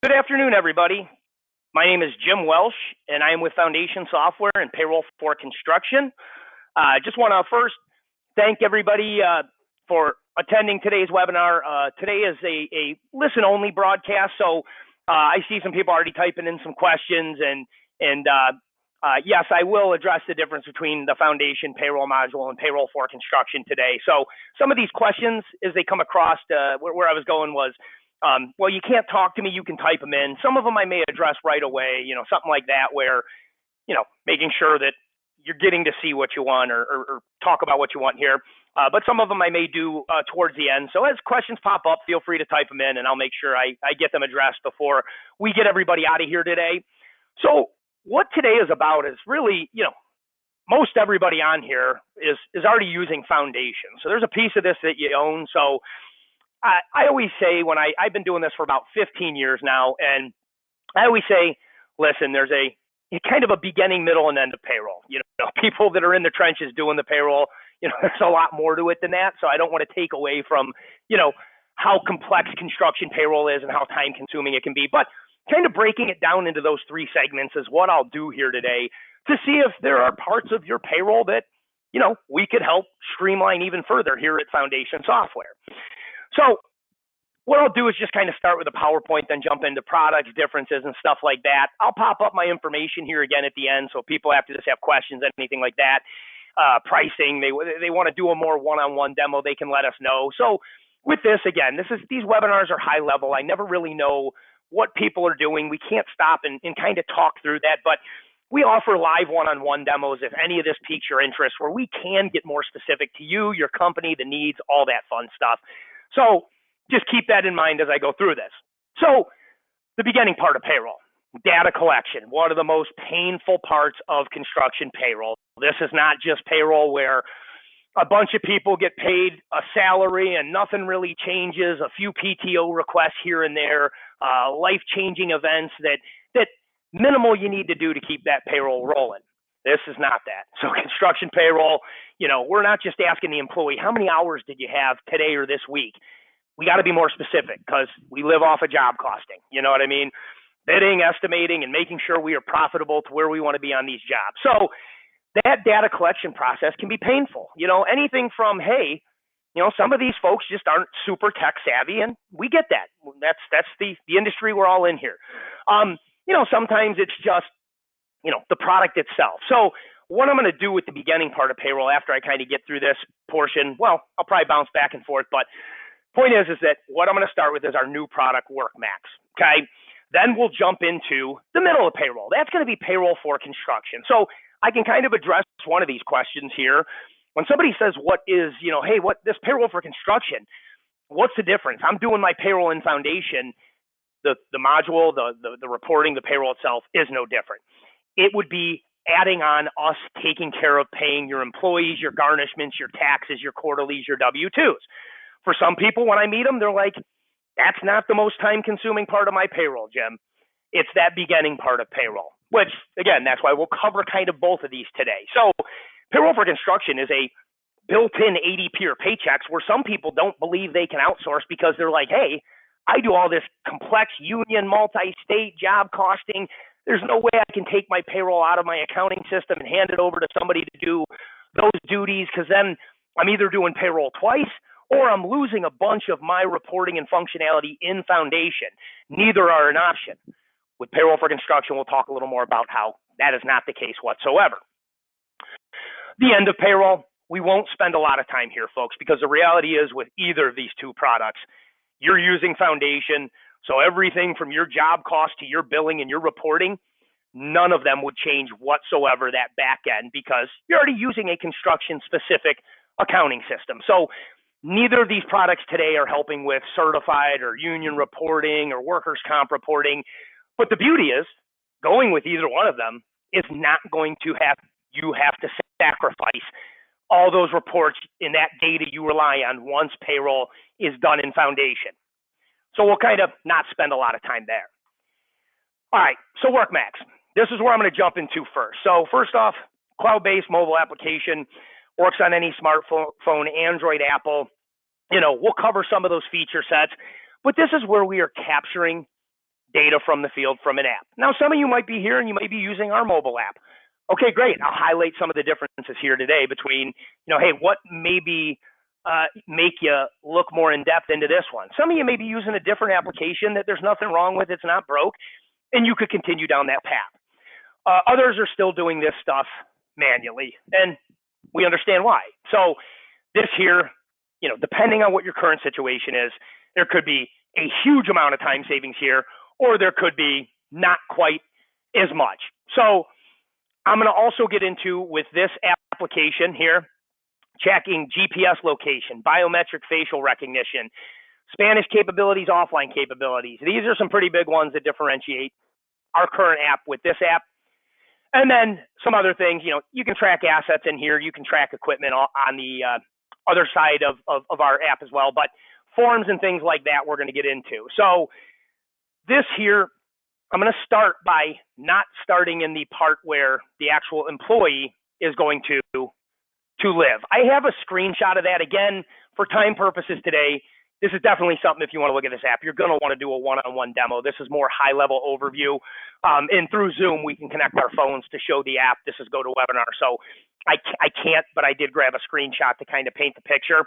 Good afternoon, everybody. My name is Jim Welsh, and I am with Foundation Software and Payroll4Construction. I just want to first thank everybody for attending today's webinar. Today is a listen-only broadcast, so I see some people already typing in some questions, and yes, I will address the difference between the Foundation Payroll module and Payroll4Construction today. So some of these questions, as they come across, where I was going was, well, you can't talk to me, you can type them in. Some of them I may address right away, something like that, where, making sure that you're getting to see what you want or talk about what you want here. But some of them I may do towards the end. So as questions pop up, feel free to type them in, and I'll make sure I get them addressed before we get everybody out of here today. So what today is about is really, most everybody on here is already using Foundation. So there's a piece of this that you own. So I always say, when I've been doing this for about 15 years now, and I always say, listen, there's a kind of a beginning, middle, and end of payroll. People that are in the trenches doing the payroll, there's a lot more to it than that. So I don't want to take away from, how complex construction payroll is and how time consuming it can be. But kind of breaking it down into those three segments is what I'll do here today to see if there are parts of your payroll that, we could help streamline even further here at Foundation Software. So what I'll do is just kind of start with a PowerPoint, then jump into products, differences, and stuff like that. I'll pop up my information here again at the end, so people after this have questions, anything like that. Pricing, they want to do a more one-on-one demo, they can let us know. So with this, again, these webinars are high level. I never really know what people are doing. We can't stop and kind of talk through that, but we offer live one-on-one demos if any of this piques your interest, where we can get more specific to you, your company, the needs, all that fun stuff. So just keep that in mind as I go through this. So the beginning part of payroll, data collection, one of the most painful parts of construction payroll. This is not just payroll where a bunch of people get paid a salary and nothing really changes, a few PTO requests here and there, life-changing events that minimal you need to do to keep that payroll rolling. This is not that. So construction payroll, we're not just asking the employee, how many hours did you have today or this week? We got to be more specific because we live off of job costing. You know what I mean? Bidding, estimating, and making sure we are profitable to where we want to be on these jobs. So that data collection process can be painful. Anything from, hey, some of these folks just aren't super tech savvy, and we get that. That's the industry we're all in here. Sometimes it's just, the product itself. So what I'm going to do with the beginning part of payroll after I kind of get through this portion, well, I'll probably bounce back and forth, but point is that what I'm going to start with is our new product, WorkMax, okay? Then we'll jump into the middle of payroll. That's going to be Payroll4Construction. So I can kind of address one of these questions here. When somebody says, what is, hey, what this Payroll4Construction, what's the difference? I'm doing my payroll in Foundation. The module, the reporting, the payroll itself is no different. It would be adding on us taking care of paying your employees, your garnishments, your taxes, your quarterlies, your W-2s. For some people, when I meet them, they're like, that's not the most time-consuming part of my payroll, Jim. It's that beginning part of payroll, which, again, that's why we'll cover kind of both of these today. So Payroll4Construction is a built-in ADP or paychecks where some people don't believe they can outsource because they're like, hey, I do all this complex union, multi-state job costing. There's no way I can take my payroll out of my accounting system and hand it over to somebody to do those duties, because then I'm either doing payroll twice or I'm losing a bunch of my reporting and functionality in Foundation. Neither are an option. With Payroll4Construction, we'll talk a little more about how that is not the case whatsoever. The end of payroll, we won't spend a lot of time here, folks, because the reality is with either of these two products, you're using Foundation. So everything from your job cost to your billing and your reporting, none of them would change whatsoever that back end because you're already using a construction-specific accounting system. So neither of these products today are helping with certified or union reporting or workers' comp reporting. But the beauty is going with either one of them is not going to have you have to sacrifice all those reports in that data you rely on once payroll is done in Foundation. So we'll kind of not spend a lot of time there. All right, so WorkMax. This is where I'm going to jump into first. So first off, cloud-based mobile application, works on any smartphone, Android, Apple. We'll cover some of those feature sets, but this is where we are capturing data from the field from an app. Now, some of you might be here and you might be using our mobile app. Okay, great. I'll highlight some of the differences here today between, hey, what maybe make you look more in depth into this one. Some of you may be using a different application that there's nothing wrong with, it's not broke, and you could continue down that path. Others are still doing this stuff manually, and we understand why. So this here, depending on what your current situation is, there could be a huge amount of time savings here, or there could be not quite as much. So I'm going to also get into, with this application here, checking GPS location, biometric facial recognition, Spanish capabilities, offline capabilities. These are some pretty big ones that differentiate our current app with this app. And then some other things, you can track assets in here. You can track equipment on the other side of our app as well. But forms and things like that we're going to get into. So this here, I'm going to start by not starting in the part where the actual employee is going to live. I have a screenshot of that. Again, for time purposes today, this is definitely something, if you want to look at this app, you're going to want to do a one-on-one demo. This is more high-level overview. And through Zoom, we can connect our phones to show the app. This is GoToWebinar. So I can't, but I did grab a screenshot to kind of paint the picture.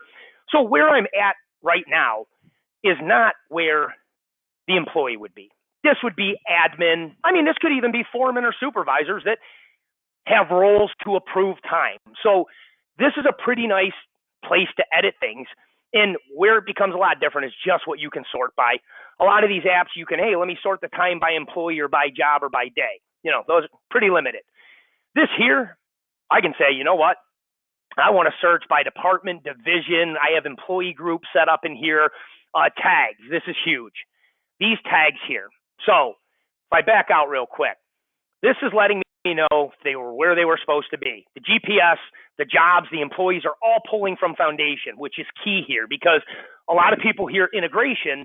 So where I'm at right now is not where the employee would be. This would be admin. I mean, this could even be foremen or supervisors that have roles to approve time. So this is a pretty nice place to edit things. And where it becomes a lot different is just what you can sort by. A lot of these apps, you can, hey, let me sort the time by employee or by job or by day. Those are pretty limited. This here, I can say, you know what? I want to search by department, division. I have employee groups set up in here. Tags, this is huge. These tags here. So if I back out real quick, this is letting me know they were where they were supposed to be. The GPS, the jobs, the employees are all pulling from Foundation, which is key here because a lot of people hear integration,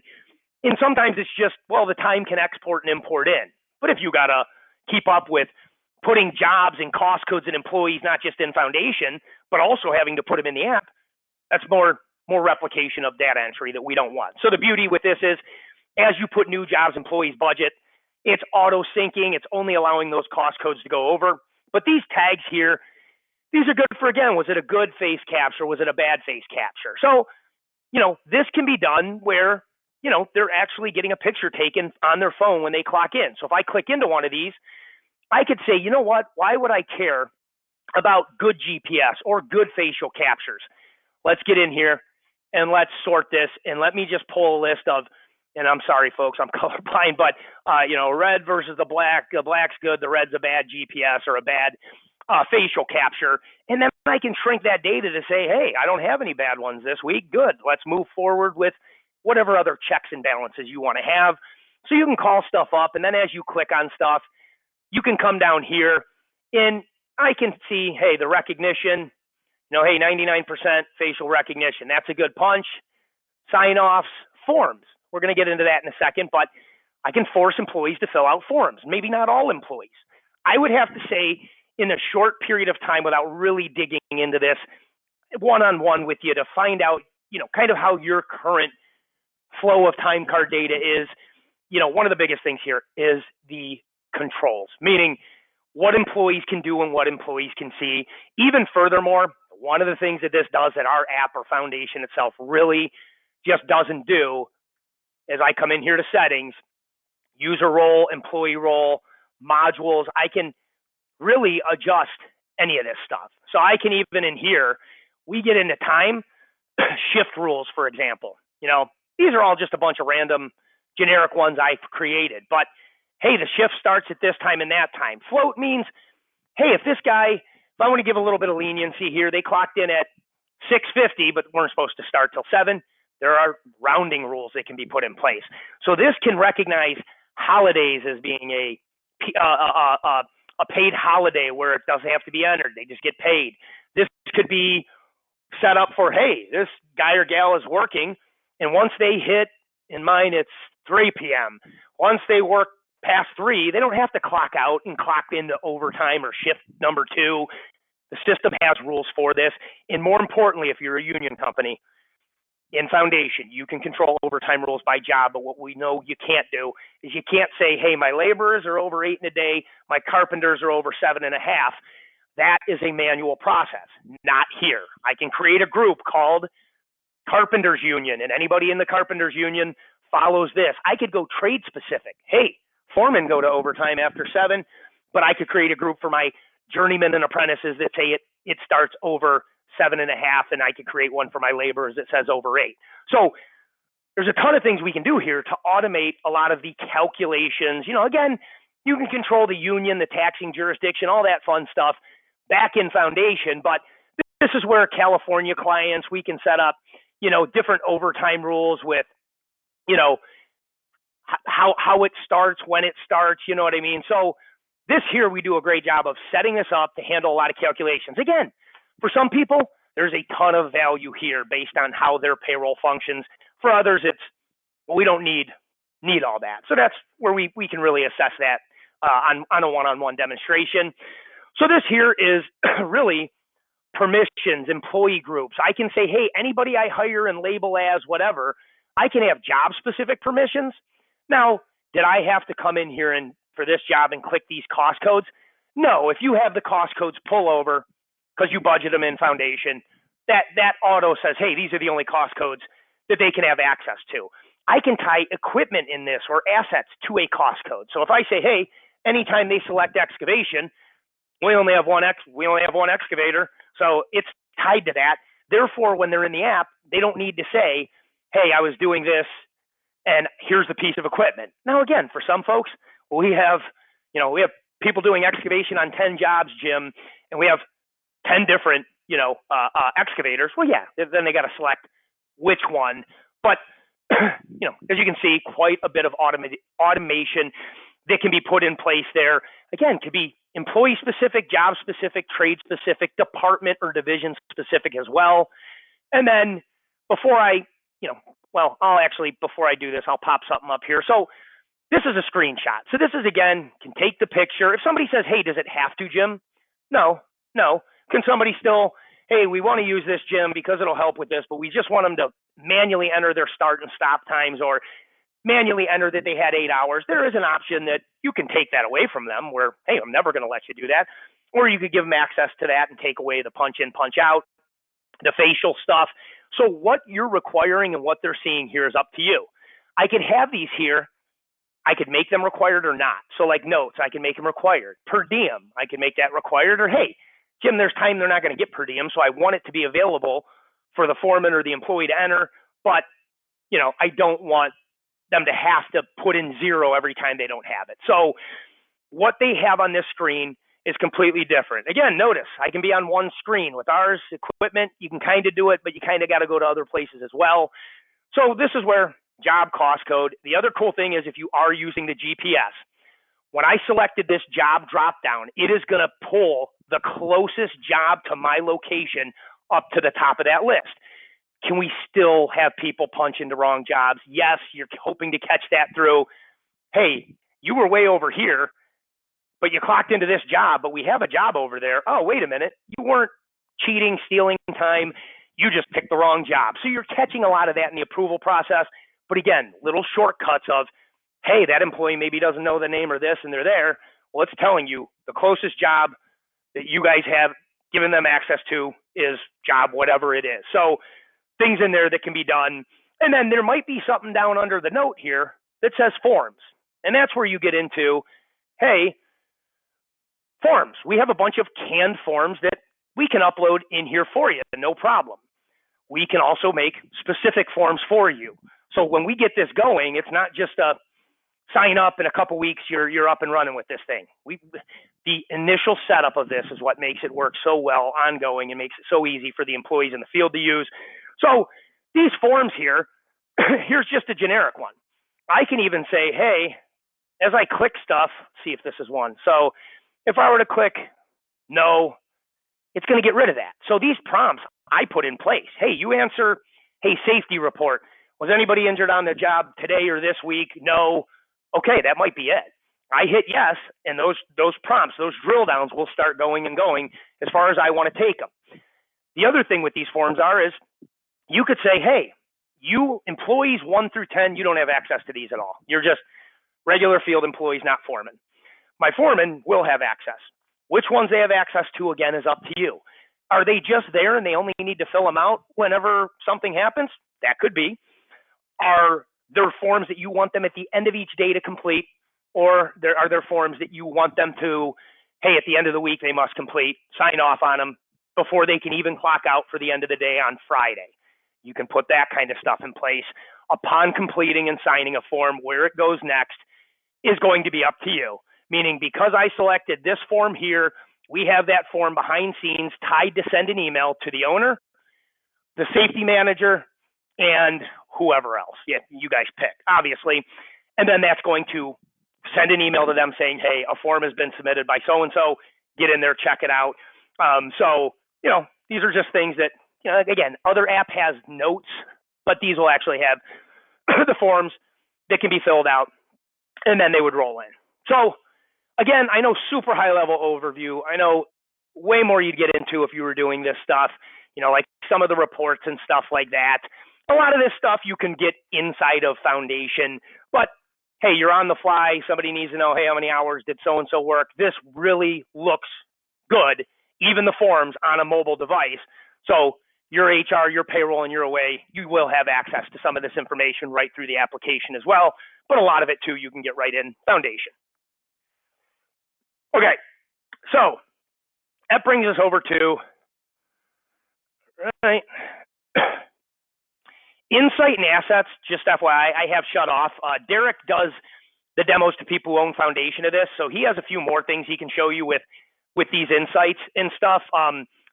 and sometimes it's just, well, the time can export and import in. But if you got to keep up with putting jobs and cost codes and employees, not just in Foundation, but also having to put them in the app, that's more replication of data entry that we don't want. So the beauty with this is, as you put new jobs, employees, budget, it's auto syncing. It's only allowing those cost codes to go over. But these tags here, these are good for, again, was it a good face capture? Was it a bad face capture? So, this can be done where, they're actually getting a picture taken on their phone when they clock in. So if I click into one of these, I could say, you know what? Why would I care about good GPS or good facial captures? Let's get in here and let's sort this. And let me just pull a list of, and I'm sorry, folks, I'm colorblind, but, red versus the black. The black's good. The red's a bad GPS or a bad facial capture. And then I can shrink that data to say, hey, I don't have any bad ones this week. Good. Let's move forward with whatever other checks and balances you want to have. So you can call stuff up. And then as you click on stuff, you can come down here and I can see, hey, the recognition, hey, 99% facial recognition. That's a good punch. Sign-offs, forms. We're going to get into that in a second, but I can force employees to fill out forms. Maybe not all employees. I would have to say in a short period of time without really digging into this one-on-one with you to find out, kind of how your current flow of time card data is. One of the biggest things here is the controls, meaning what employees can do and what employees can see. Even furthermore, one of the things that this does that our app or Foundation itself really just doesn't do is I come in here to settings, user role, employee role, modules. I can really adjust any of this stuff. So I can even in here, we get into time, shift rules, for example. These are all just a bunch of random generic ones I've created. But hey, the shift starts at this time and that time. Float means, hey, if this guy, if I want to give a little bit of leniency here, they clocked in at 6:50, but weren't supposed to start till 7. There are rounding rules that can be put in place. So this can recognize holidays as being a paid holiday where it doesn't have to be entered. They just get paid. This could be set up for, hey, this guy or gal is working, and once they hit, in mine, it's 3 p.m. Once they work past 3, they don't have to clock out and clock into overtime or shift number 2. The system has rules for this. And more importantly, if you're a union company, in Foundation, you can control overtime rules by job, but what we know you can't do is you can't say, hey, my laborers are over 8 in a day, my carpenters are over 7.5. That is a manual process, not here. I can create a group called Carpenters Union, and anybody in the Carpenters Union follows this. I could go trade specific. Hey, foremen go to overtime after 7, but I could create a group for my journeymen and apprentices that say it starts over 7.5, and I could create one for my laborers that says over 8. So there's a ton of things we can do here to automate a lot of the calculations. Again, you can control the union, the taxing jurisdiction, all that fun stuff back in Foundation, but this is where California clients, we can set up, different overtime rules with, how it starts, when it starts, you know what I mean? So this here, we do a great job of setting this up to handle a lot of calculations. Again, for some people, there's a ton of value here based on how their payroll functions. For others, we don't need all that. So that's where we can really assess that on a one-on-one demonstration. So this here is really permissions, employee groups. I can say, hey, anybody I hire and label as whatever, I can have job-specific permissions. Now, did I have to come in here and for this job and click these cost codes? No. If you have the cost codes pull over because you budget them in Foundation, that auto says, hey, these are the only cost codes that they can have access to. I can tie equipment in this or assets to a cost code. So if I say, hey, anytime they select excavation, we only have one excavator, so it's tied to that. Therefore, when they're in the app, they don't need to say, hey, I was doing this, and here's the piece of equipment. Now, again, for some folks, we have people doing excavation on 10 jobs, Jim, and we have 10 different, excavators. Well, yeah, then they got to select which one. But, as you can see, quite a bit of automation that can be put in place there. Again, could be employee-specific, job-specific, trade-specific, department or division-specific as well. And then before I do this, I'll pop something up here. So this is a screenshot. So this is, again, can take the picture. If somebody says, hey, does it have to, Jim? No. Can somebody still, hey, we want to use this, Jim, because it'll help with this, but we just want them to manually enter their start and stop times or manually enter that they had 8 hours. There is an option that you can take that away from them where, hey, I'm never going to let you do that. Or you could give them access to that and take away the punch in, punch out, the facial stuff. So what you're requiring and what they're seeing here is up to you. I could have these here. I could make them required or not. So like notes, I can make them required. Per diem, I can make that required. Or, hey, Jim, there's time they're not going to get per diem, so I want it to be available for the foreman or the employee to enter, but, I don't want them to have to put in 0 every time they don't have it. So what they have on this screen is completely different. Again, notice I can be on one screen. With ours equipment, you can kind of do it, but you kind of got to go to other places as well. So this is where job cost code. The other cool thing is if you are using the GPS, when I selected this job drop down, it is going to pull the closest job to my location up to the top of that list. Can we still have people punch into wrong jobs? Yes, you're hoping to catch that through. Hey, you were way over here, but you clocked into this job, but we have a job over there. Oh, wait a minute. You weren't cheating, stealing time. You just picked the wrong job. So you're catching a lot of that in the approval process. But again, little shortcuts of, hey, that employee maybe doesn't know the name or this and they're there. Well, it's telling you the closest job that you guys have given them access to is job whatever it is. So things in there that can be done. And then there might be something down under the note here that says forms. And that's where you get into, hey, forms. We have a bunch of canned forms that we can upload in here for you, no problem. We can also make specific forms for you. So when we get this going, it's not just a sign up in a couple weeks, you're up and running with this thing. The initial setup of this is what makes it work so well ongoing and makes it so easy for the employees in the field to use. So these forms here, here's just a generic one. I can even say, hey, as I click stuff, see if this is one. So if I were to click no, it's going to get rid of that. So these prompts I put in place. Hey, you answer, hey, safety report. Was anybody injured on the job today or this week? No. Okay, that might be it. I hit yes, and those prompts, those drill downs will start going and going as far as I want to take them. The other thing with these forms is you could say, hey, You employees 1 through 10, you don't have access to these at all. You're just regular field employees, not foremen. My foreman will have access. Which ones they have access to, again, is up to you. Are they just there and they only need to fill them out whenever something happens? That could be. Are there forms that you want them at the end of each day to complete, or are there forms that you want them to, hey, at the end of the week they must complete, sign off on them before they can even clock out for the end of the day on Friday? You can put that kind of stuff in place. Upon completing and signing a form, where it goes next is going to be up to you. Meaning, because I selected this form here, we have that form behind scenes tied to send an email to the owner, the safety manager, and whoever else. Yeah, you guys pick, obviously. And then that's going to send an email to them saying, hey, a form has been submitted by so-and-so. Get in there, check it out. So, these are just things that, again, other app has notes, but these will actually have the forms that can be filled out, and then they would roll in. So, again, I know super high-level overview. I know way more you'd get into if you were doing this stuff, like some of the reports and stuff like that. A lot of this stuff you can get inside of Foundation, but hey, you're on the fly. Somebody needs to know, hey, how many hours did so-and-so work? This really looks good, even the forms on a mobile device. So your HR, your payroll, and your away, you will have access to some of this information right through the application as well. But a lot of it, too, you can get right in Foundation. Okay, so that brings us over to, right, Insight and Assets, just FYI, I have shut off. Derek does the demos to people who own Foundation of this, so he has a few more things he can show you with these insights and stuff.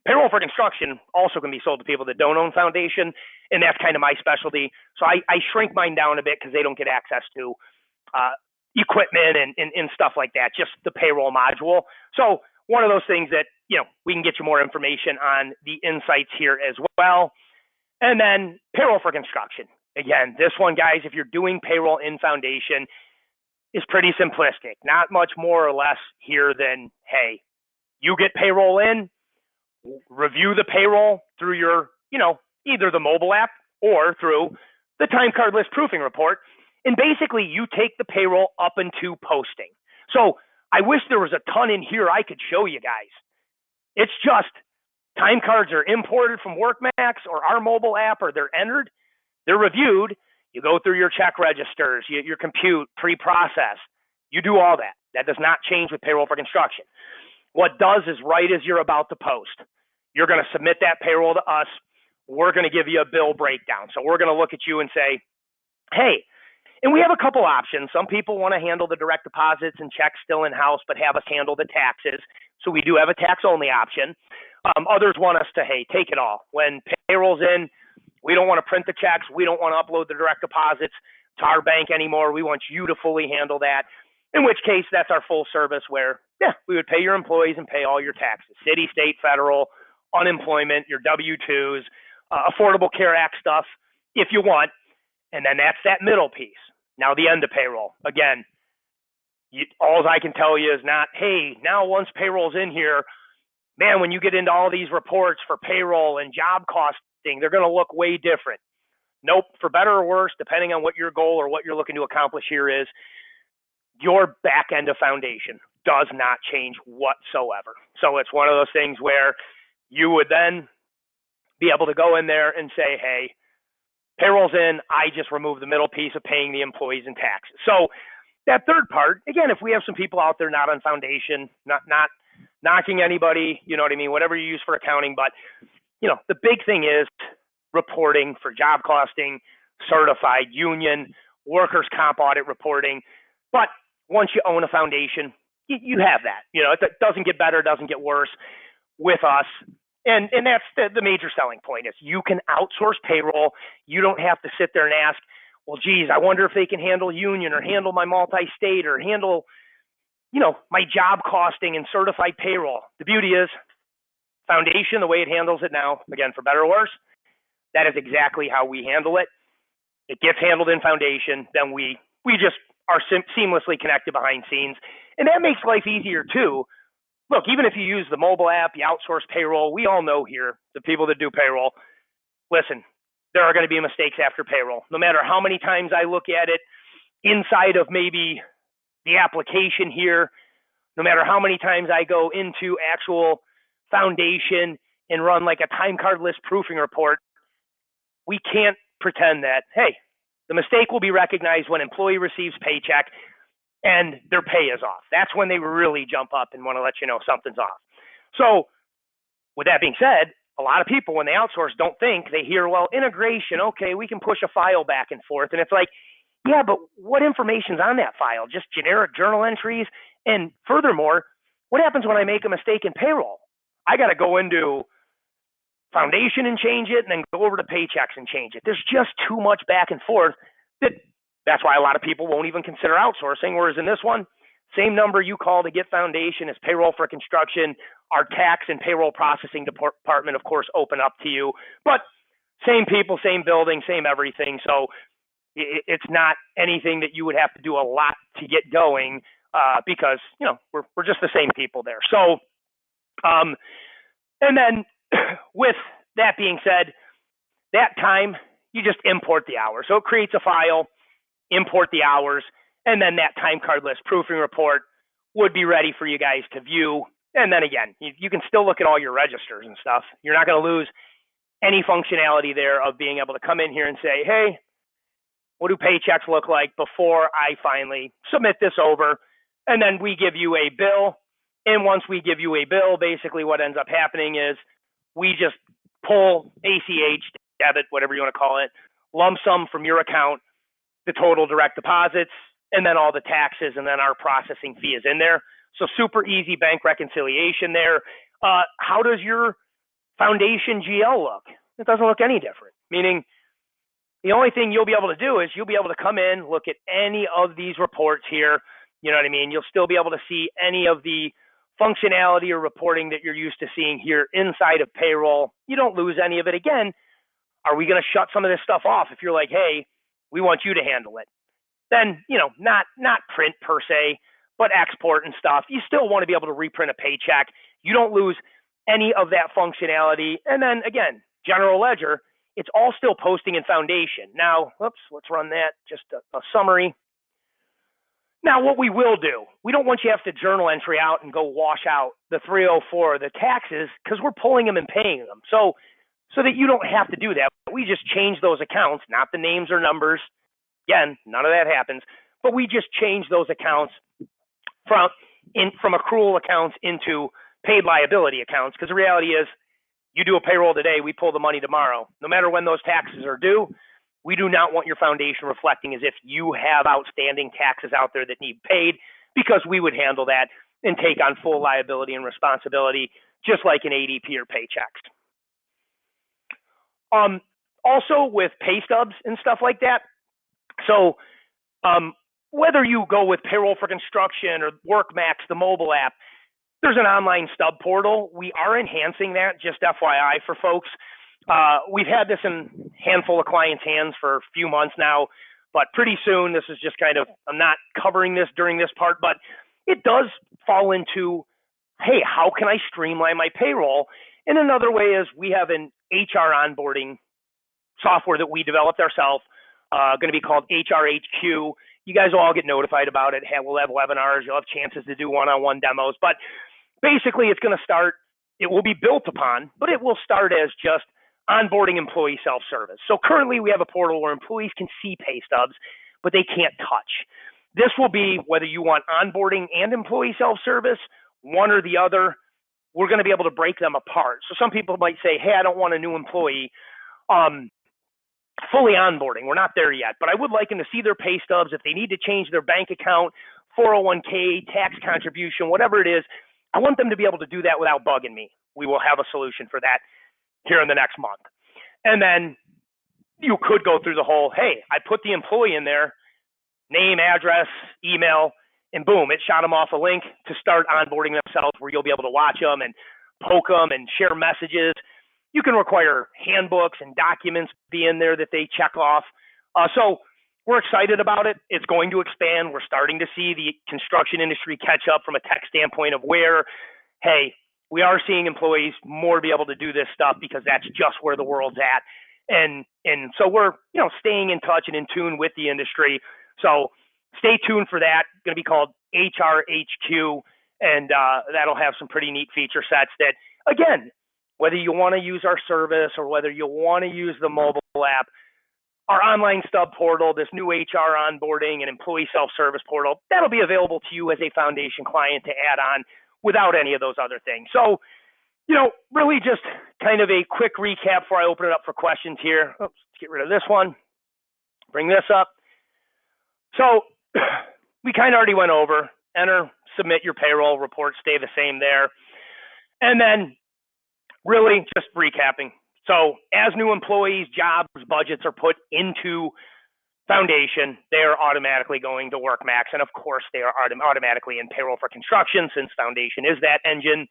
Payroll4Construction also can be sold to people that don't own Foundation, and that's kind of my specialty. So I shrink mine down a bit because they don't get access to equipment and stuff like that, just the payroll module. So one of those things that, we can get you more information on the insights here as well. And then Payroll4Construction. Again, this one, guys, if you're doing payroll in Foundation, is pretty simplistic. Not much more or less here than, hey, you get payroll in, review the payroll through your, either the mobile app or through the time card list proofing report. And basically, you take the payroll up into posting. So I wish there was a ton in here I could show you guys. It's just time cards are imported from WorkMax or our mobile app, or they're entered, they're reviewed. You go through your check registers, your compute, pre-process. You do all that. That does not change with Payroll4Construction. What does is right as you're about to post, you're going to submit that payroll to us. We're going to give you a bill breakdown. So we're going to look at you and say, hey, and we have a couple options. Some people want to handle the direct deposits and checks still in-house, but have us handle the taxes. So we do have a tax-only option. Others want us to, hey, take it all. When payroll's in, we don't want to print the checks. We don't want to upload the direct deposits to our bank anymore. We want you to fully handle that, in which case that's our full service where, we would pay your employees and pay all your taxes, city, state, federal, unemployment, your W-2s, Affordable Care Act stuff if you want. And then that's that middle piece. Now the end of payroll. Again, all I can tell you is not, hey, now once payroll's in here, man, when you get into all these reports for payroll and job costing, they're going to look way different. Nope, for better or worse, depending on what your goal or what you're looking to accomplish here is, your back end of Foundation does not change whatsoever. So it's one of those things where you would then be able to go in there and say, hey, payroll's in, I just remove the middle piece of paying the employees and taxes. So that third part, again, if we have some people out there not on Foundation, not knocking anybody, you know what I mean, whatever you use for accounting, but, the big thing is reporting for job costing, certified, union, workers' comp audit reporting. But once you own a Foundation, you have that. It doesn't get better, doesn't get worse with us. And that's the major selling point is you can outsource payroll. You don't have to sit there and ask, well, geez, I wonder if they can handle union or handle my multi-state or handle, my job costing and certified payroll. The beauty is Foundation, the way it handles it now, again, for better or worse, that is exactly how we handle it. It gets handled in Foundation. Then we just are seamlessly connected behind scenes. And that makes life easier too. Look, even if you use the mobile app, you outsource payroll, we all know here, the people that do payroll, listen, there are going to be mistakes after payroll. No matter how many times I look at it inside of maybe the application here, no matter how many times I go into actual foundation and run like a time card list proofing report, we can't pretend that, hey, the mistake will be recognized when employee receives paycheck and their pay is off. That's when they really jump up and want to let you know something's off. So with that being said, a lot of people, when they outsource, don't think. They hear, well, integration, okay, we can push a file back and forth. And it's like, yeah, but what information's on that file? Just generic journal entries? And furthermore, what happens when I make a mistake in payroll? I got to go into foundation and change it, and then go over to paychecks and change it. There's just too much back and forth. That's why a lot of people won't even consider outsourcing. Whereas in this one, same number you call to get foundation is Payroll4Construction. Our tax and payroll processing department, of course, open up to you. But same people, same building, same everything. So it's not anything that you would have to do a lot to get going because, we're just the same people there. So, and then with that being said, that time, you just import the hours. So it creates a file, import the hours, and then that time card list proofing report would be ready for you guys to view. And then again, you can still look at all your registers and stuff. You're not going to lose any functionality there of being able to come in here and say, hey, what do paychecks look like before I finally submit this over? And then we give you a bill. And once we give you a bill, basically what ends up happening is we just pull ACH, debit, whatever you want to call it, lump sum from your account, the total direct deposits, and then all the taxes, and then our processing fee is in there. So super easy bank reconciliation there. How does your foundation GL look? It doesn't look any different, meaning the only thing you'll be able to do is you'll be able to come in, look at any of these reports here. You know what I mean? You'll still be able to see any of the functionality or reporting that you're used to seeing here inside of payroll. You don't lose any of it. Again, are we going to shut some of this stuff off if you're like, hey, we want you to handle it? Then, not print per se, but export and stuff. You still want to be able to reprint a paycheck. You don't lose any of that functionality. And then again, general ledger, it's all still posting in foundation. Now, let's run that, just a summary. Now, what we will do, we don't want you to have to journal entry out and go wash out the 304, the taxes, because we're pulling them and paying them. So that you don't have to do that. We just change those accounts, not the names or numbers. Again, none of that happens, but we just change those accounts from accrual accounts into paid liability accounts, because the reality is you do a payroll today, we pull the money tomorrow. No matter when those taxes are due, we do not want your foundation reflecting as if you have outstanding taxes out there that need paid, because we would handle that and take on full liability and responsibility, just like an ADP or paychecks. Also with pay stubs and stuff like that. So whether you go with Payroll4Construction or WorkMax, the mobile app, there's an online stub portal. We are enhancing that, just FYI for folks. We've had this in a handful of clients' hands for a few months now, but pretty soon, this is just kind of, I'm not covering this during this part, but it does fall into, hey, how can I streamline my payroll? And another way is we have an HR onboarding software that we developed ourselves, going to be called HRHQ. You guys will all get notified about it. We'll have webinars. You'll have chances to do one-on-one demos. But basically, it's going to start, it will be built upon, but it will start as just onboarding employee self-service. So currently, we have a portal where employees can see pay stubs, but they can't touch. This will be whether you want onboarding and employee self-service, one or the other. We're going to be able to break them apart. So some people might say, hey, I don't want a new employee fully onboarding. We're not there yet, but I would like them to see their pay stubs. If they need to change their bank account, 401k, tax contribution, whatever it is, I want them to be able to do that without bugging me. We will have a solution for that here in the next month. And then you could go through the whole, hey, I put the employee in there, name, address, email, and boom, it shot them off a link to start onboarding themselves, where you'll be able to watch them and poke them and share messages. You can require handbooks and documents be in there that they check off. So we're excited about it. It's going to expand. We're starting to see the construction industry catch up from a tech standpoint of where, hey, we are seeing employees more be able to do this stuff because that's just where the world's at. And so we're, staying in touch and in tune with the industry. So stay tuned for that. It's going to be called HRHQ, and that'll have some pretty neat feature sets that, again, whether you want to use our service or whether you want to use the mobile app, our online stub portal, this new HR onboarding and employee self-service portal, that'll be available to you as a foundation client to add on without any of those other things. So, really just kind of a quick recap before I open it up for questions here. Oops, let's get rid of this one. Bring this up. So we kind of already went over, enter, submit your payroll, reports stay the same there. And then really just recapping. So as new employees, jobs, budgets are put into Foundation, they are automatically going to WorkMax. And of course, they are automatically in Payroll4Construction since Foundation is that engine.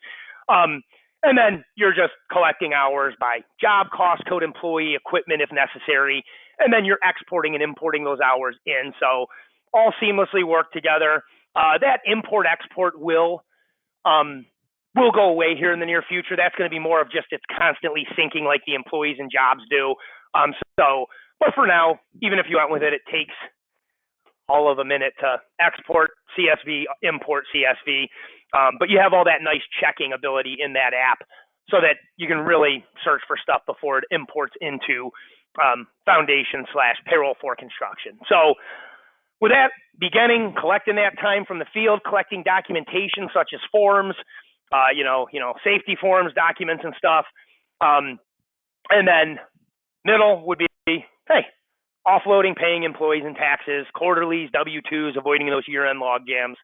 And then you're just collecting hours by job, cost code, employee, equipment if necessary. And then you're exporting and importing those hours in. So all seamlessly work together. That import-export will go away here in the near future. That's going to be more of just it's constantly syncing like the employees and jobs do. But for now, even if you went with it, it takes all of a minute to export CSV, import CSV. But you have all that nice checking ability in that app so that you can really search for stuff before it imports into Foundation/Payroll4Construction. So with that, beginning, collecting that time from the field, collecting documentation such as forms, safety forms, documents and stuff. And then middle would be, hey, offloading, paying employees and taxes, quarterlies, W-2s, avoiding those year-end log jams.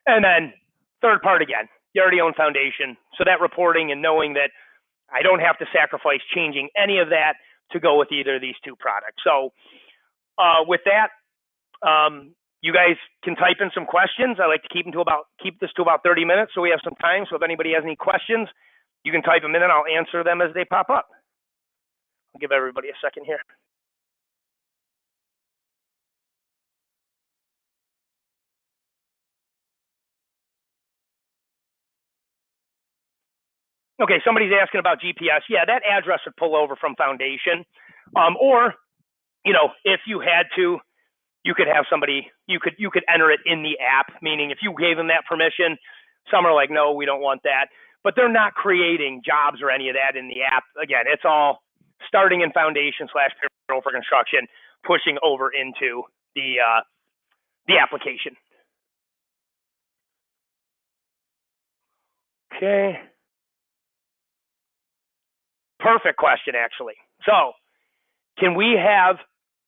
And then third part again, you already own Foundation. So that reporting and knowing that I don't have to sacrifice changing any of that to go with either of these two products. So with that, you guys can type in some questions. I like to keep this to about 30 minutes so we have some time. So if anybody has any questions, you can type them in and I'll answer them as they pop up. I'll give everybody a second here. Okay, somebody's asking about GPS. Yeah, that address would pull over from Foundation. Or, if you had to, you could have somebody, you could enter it in the app, meaning if you gave them that permission, some are like, no, we don't want that. But they're not creating jobs or any of that in the app. Again, it's all starting in Foundation/Payroll4Construction, pushing over into the application. Okay. Perfect question, actually. So, can we have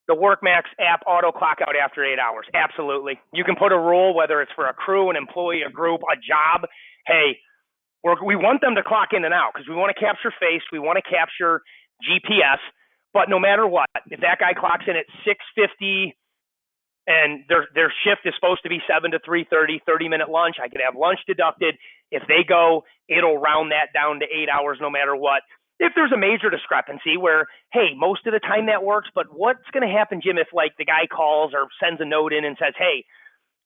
the WorkMax app auto clock out after 8 hours? Absolutely. You can put a rule, whether it's for a crew, an employee, a group, a job. Hey, we want them to clock in and out because we want to capture face, we want to capture GPS. But no matter what, if that guy clocks in at 6:50 and their shift is supposed to be 7 to 3:30, 30-minute lunch, I could have lunch deducted. If they go, it'll round that down to 8 hours no matter what. If there's a major discrepancy where, hey, most of the time that works, but what's going to happen, Jim, if like the guy calls or sends a note in and says, hey,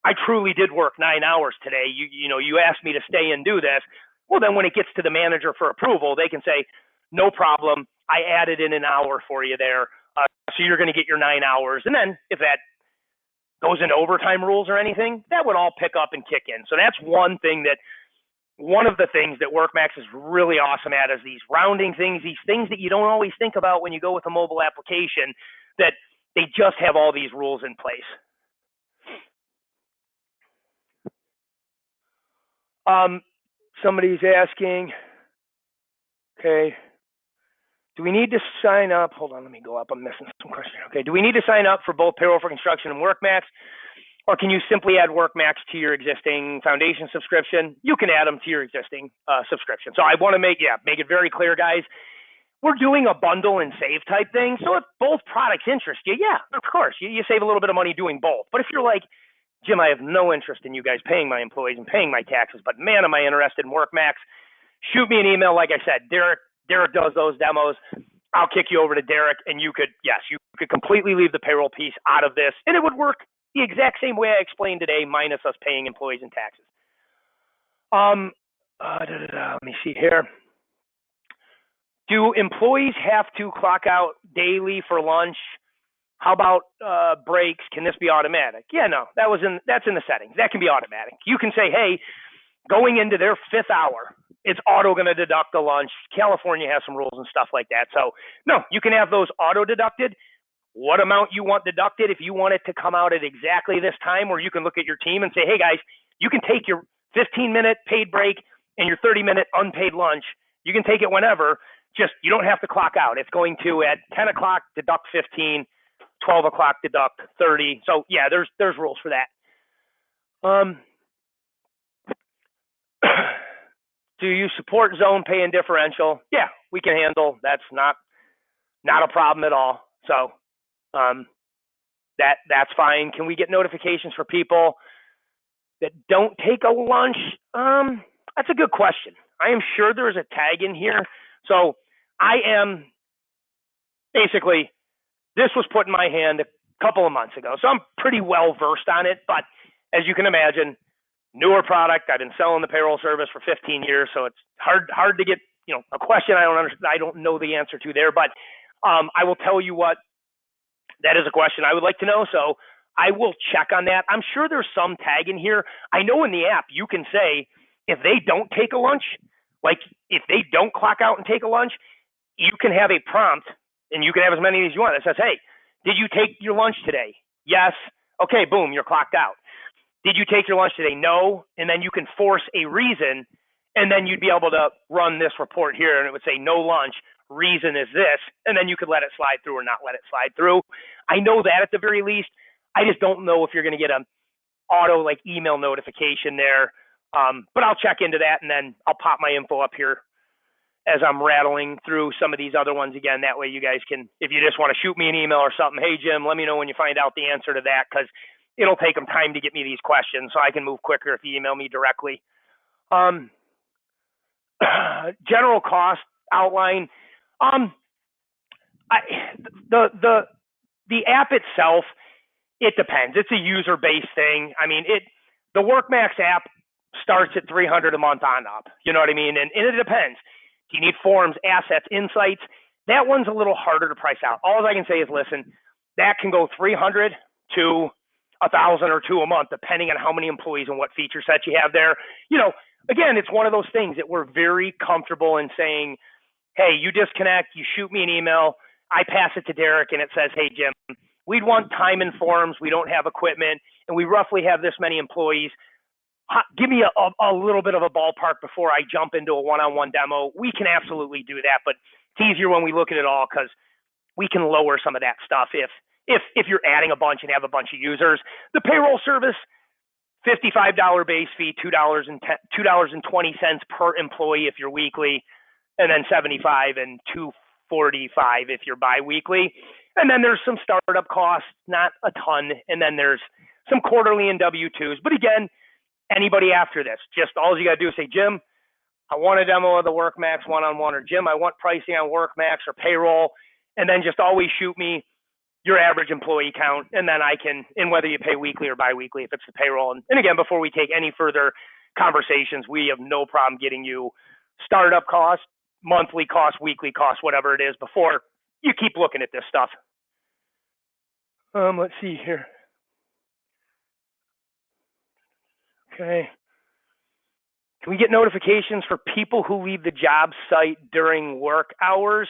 I truly did work 9 hours today. You asked me to stay and do this. Well, then when it gets to the manager for approval, they can say, no problem. I added in an hour for you there. So you're going to get your 9 hours. And then if that goes into overtime rules or anything, that would all pick up and kick in. So that's one of the things that WorkMax is really awesome at is these rounding things, these things that you don't always think about when you go with a mobile application, that they just have all these rules in place. Somebody's asking, okay, do we need to sign up? Hold on, let me go up. I'm missing some questions. Okay, do we need to sign up for both Payroll4Construction and WorkMax? Or can you simply add WorkMax to your existing Foundation subscription? You can add them to your existing subscription. So I want to make it very clear, guys. We're doing a bundle and save type thing. So if both products interest you, yeah, of course, you save a little bit of money doing both. But if you're like, Jim, I have no interest in you guys paying my employees and paying my taxes, but man, am I interested in WorkMax, shoot me an email. Like I said, Derek does those demos. I'll kick you over to Derek, and you could completely leave the payroll piece out of this, and it would work the exact same way I explained today, minus us paying employees and taxes. Let me see here. Do employees have to clock out daily for lunch? How about breaks? Can this be automatic? Yeah, no, that's in the settings. That can be automatic. You can say, hey, going into their 5th hour, it's auto going to deduct the lunch. California has some rules and stuff like that. So no, you can have those auto deducted. What amount you want deducted, if you want it to come out at exactly this time, or you can look at your team and say, hey guys, you can take your 15-minute paid break and your 30-minute unpaid lunch. You can take it whenever. Just you don't have to clock out. It's going to at 10 o'clock deduct 15, 12 o'clock deduct 30. So yeah, there's rules for that. Do you support zone pay and differential? Yeah, we can handle. That's not a problem at all. So that's fine. Can we get notifications for people that don't take a lunch? That's a good question. I am sure there's a tag in here. So I am basically, this was put in my hand a couple of months ago. So I'm pretty well versed on it. But as you can imagine, newer product. I've been selling the payroll service for 15 years. So it's hard to get, a question I don't know the answer to there. But I will tell you what, that is a question I would like to know. So I will check on that. I'm sure there's some tag in here. I know in the app you can say if they don't take a lunch, like if they don't clock out and take a lunch, you can have a prompt and you can have as many as you want that says, hey, did you take your lunch today? Yes. Okay, boom, you're clocked out. Did you take your lunch today? No. And then you can force a reason, and then you'd be able to run this report here and it would say no lunch. Reason is this, and then you could let it slide through or not let it slide through. I know that at the very least. I just don't know if you're going to get an auto like email notification there. But I'll check into that, and then I'll pop my info up here as I'm rattling through some of these other ones again. That way you guys can, if you just want to shoot me an email or something, hey, Jim, let me know when you find out the answer to that, because it'll take them time to get me these questions so I can move quicker if you email me directly. General cost outline. The app itself, it depends. It's a user-based thing. I mean, the WorkMax app starts at $300 a month on up. You know what I mean? And it depends. Do you need forms, assets, insights? That one's a little harder to price out. All I can say is, listen, that can go $300 to $1,000 or $2,000 a month, depending on how many employees and what feature sets you have there. Again, it's one of those things that we're very comfortable in saying, hey, you disconnect, you shoot me an email, I pass it to Derek, and it says, hey, Jim, we'd want time and forms, we don't have equipment, and we roughly have this many employees. Give me a little bit of a ballpark before I jump into a one-on-one demo. We can absolutely do that, but it's easier when we look at it all because we can lower some of that stuff if you're adding a bunch and have a bunch of users. The payroll service, $55 base fee, $2.20 per employee if you're weekly, and then $75 and $245 if you're biweekly. And then there's some startup costs, not a ton, and then there's some quarterly and W-2s. But again, anybody after this, just all you got to do is say, Jim, I want a demo of the WorkMax one-on-one, or Jim, I want pricing on WorkMax or payroll, and then just always shoot me your average employee count, and then I can, and whether you pay weekly or biweekly if it's the payroll. And again, before we take any further conversations, we have no problem getting you startup costs, monthly costs, weekly costs, whatever it is, before you keep looking at this stuff. Let's see here. Okay. Can we get notifications for people who leave the job site during work hours?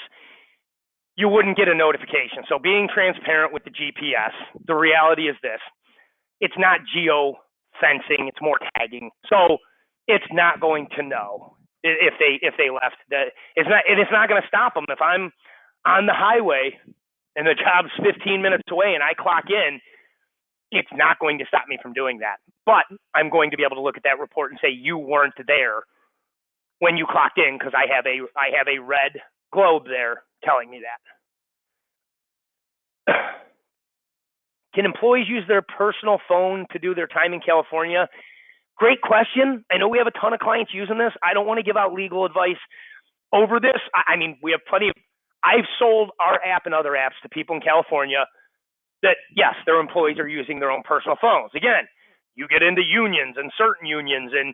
You wouldn't get a notification. So being transparent with the GPS, the reality is this. It's not geo fencing, it's more tagging. So it's not going to know if they left. It's not going to stop them. If I'm on the highway and the job's 15 minutes away and I clock in, it's not going to stop me from doing that. But I'm going to be able to look at that report and say you weren't there when you clocked in, because I have a red globe there telling me that. Can employees use their personal phone to do their time in California? Great question. I know we have a ton of clients using this. I don't want to give out legal advice over this. I mean, we have plenty of, I've sold our app and other apps to people in California that, yes, their employees are using their own personal phones. Again, you get into unions and certain unions, and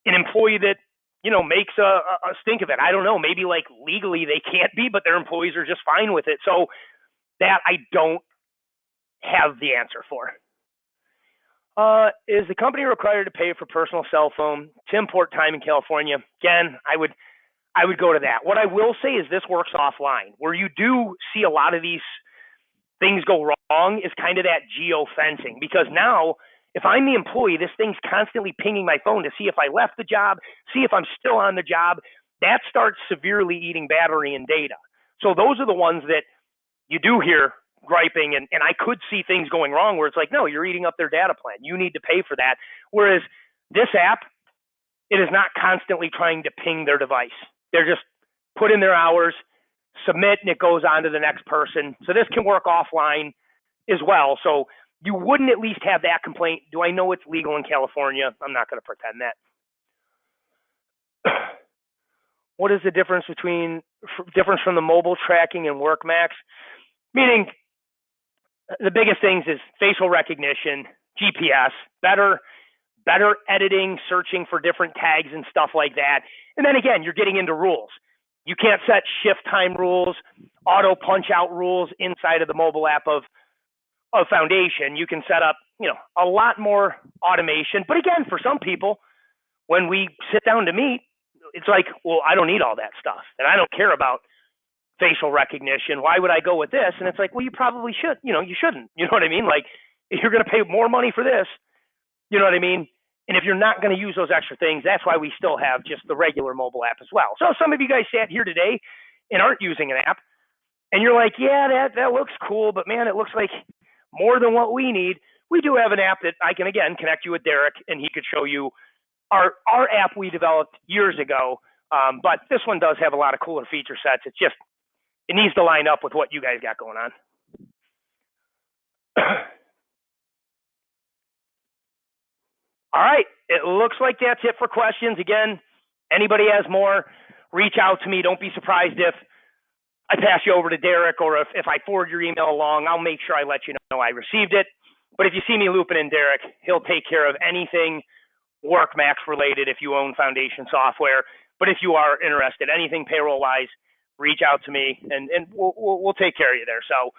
an employee that makes a stink of it. I don't know. Maybe like legally they can't be, but their employees are just fine with it. So that I don't have the answer for. Is the company required to pay for personal cell phone to import time in California? Again, I would go to that. What I will say is this works offline. Where you do see a lot of these things go wrong is kind of that geo fencing, because now if I'm the employee, this thing's constantly pinging my phone to see if I left the job, see if I'm still on the job. That starts severely eating battery and data. So those are the ones that you do hear griping, and I could see things going wrong where it's like, no, you're eating up their data plan. You need to pay for that. Whereas this app, it is not constantly trying to ping their device. They're just put in their hours, submit, and it goes on to the next person. So this can work offline as well. So you wouldn't at least have that complaint. Do I know it's legal in California? I'm not going to pretend that. What is the difference from the mobile tracking and WorkMax? Meaning, the biggest things is facial recognition, GPS, better editing, searching for different tags and stuff like that. And then again, you're getting into rules. You can't set shift time rules, auto punch out rules inside of the mobile app of Foundation. You can set up, a lot more automation. But again, for some people, when we sit down to meet, it's like, well, I don't need all that stuff, and I don't care about facial recognition. Why would I go with this? And it's like, well, you probably should. You shouldn't. You know what I mean? Like, if you're going to pay more money for this, you know what I mean? And if you're not going to use those extra things, that's why we still have just the regular mobile app as well. So some of you guys sat here today and aren't using an app, and you're like, yeah, that looks cool, but man, it looks like more than what we need. We do have an app that I can, again, connect you with Derek, and he could show you our app we developed years ago. But this one does have a lot of cooler feature sets. It's just, it needs to line up with what you guys got going on. All right. It looks like that's it for questions. Again, anybody has more, reach out to me. Don't be surprised if I pass you over to Derek, or if I forward your email along, I'll make sure I let you know I received it. But if you see me looping in Derek, he'll take care of anything WorkMax related if you own Foundation software. But if you are interested, anything payroll-wise, reach out to me, and we'll take care of you there. So,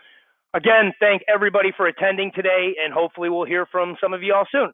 again, thank everybody for attending today, and hopefully we'll hear from some of you all soon.